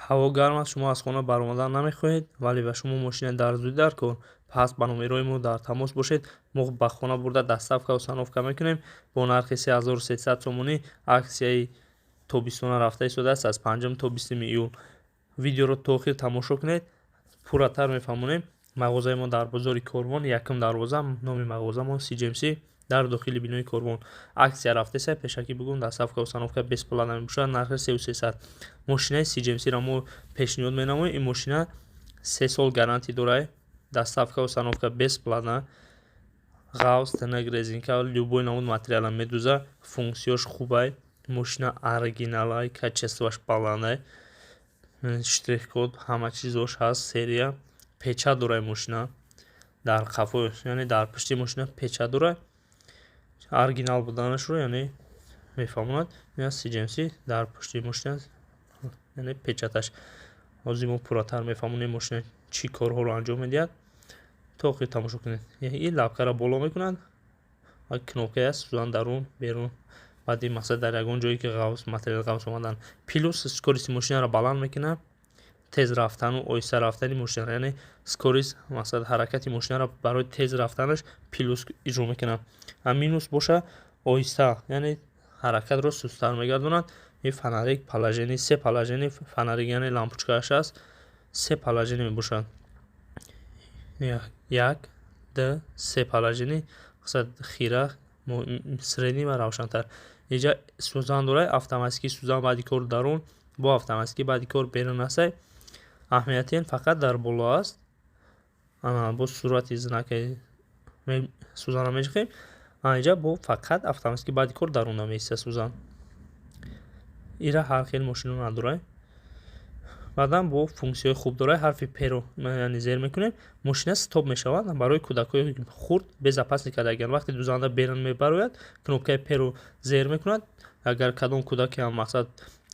ҳаво гарм аст, шумо аз хона баромадан намехоҳед, вале ба шумо мошина дар зудӣ дар кор. Пас ба номерои мо дар тамос бошед. Мо ба хона бурда доставка ва установка мекунем. Бо нархи 3300 сомонӣ. Аксияи тобистона рафта истодааст аз 5 то 20 июл. Видеоро то охир тамошо кунед. Пурратар мефаҳмонем. Мағозаи мо дар бозори Корвон, якум дарвоза, номи мағозаамон CGMC дар дохили бинои Корвон. Аксия рафтеса, пешакӣ бугум доставка ва установка бесплатна мебошад. Нархи 3300. Мошинаи CGMC-ро мо пешниҳод менамоем. Ин мошина 3 сол гарантия дорад. Доставка ва установка бесплатна. Ғавз, тинак, резинка, любой намуд материала медуза. Функсияш хубай. Мошина оригиналай, качествоаш баландай. Штрих-код, ҳама чизош ҳаст, серия. Печат дорад мошина. Дар қафош, яъне дар пушти мошина печат дорад. Оригинал буданашро, яъне мефаҳмонад. Ин CGMC дар пушти мошина, яъне печаташ. ҳозир мо пурратар мефаҳмонем мошина чӣ корҳоро анҷом медиҳад. То охир тамошо кунед. Ин лапкаро боло мекунад. Кнопкае аст, сӯзан дарун, берун. Баъди мақсад дар ягон ҷое ки ғавз, материали ғавз омадан. Плюс скорости мошинаро баланд мекунад. Тез рафтану оҳиста рафтани мошина, яъне скорост, мақсад ҳаракати мошинаро барои тез рафтанаш плюс иҷро мекунад. Минус боша оҳиста, яъне ҳаракатро сусттар мегардонад. Ин фонарик положение, се положение фонарик, яъне лампочкааш аст. Се положение мебошад. 1, 2, 3 положение. Мақсад хира, средний ва равшантар. Инҷа сӯзан дорад, автоматикӣ сӯзан баъди кор дарун, бо автоматикӣ баъди кор берун ҳастай. Аҳамияти ин фақат дар боло аст. Бо сурати знакаи сӯзанро меҷиқем. Инҷа бо фақат автоматикӣ баъди кор дарунда меиста сӯзан. Ира ҳар хел мошино надорад. Баъдан бо функсияи хуб дорад. Ҳарфи P-ро яъне зер мекунем, мошина стоп мешавад. Барои кӯдакои хурд безопасник кардан. Вақте дузанда берун мебарояд, кнопкаи P-ро зер мекунад. Агар кадом кӯдаке ҳам мақсад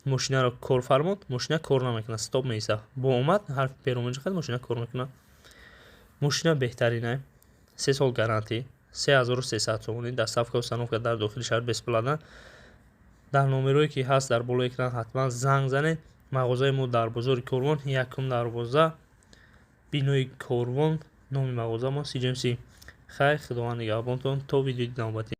мошинаро кор фармуд, мошина кор намекунад, стоп меиста. Бо омад ҳарфи P-ро меҷиқад, мошина кор мекунад. Мошина беҳтарина. 3 сол гарантия. 3300 сомонӣ. Доставка ва установка дар дохили шаҳр бесплатна. Дар номерое ки ҳаст дар болои экран ҳатман занг занед. Мағозаи мо дар бозори Корвон, якум дарвоза, бинои Корвон. Номи мағозаамон CGMC. Хайр, худованд нигаҳбонтон. То видеои навбатӣ.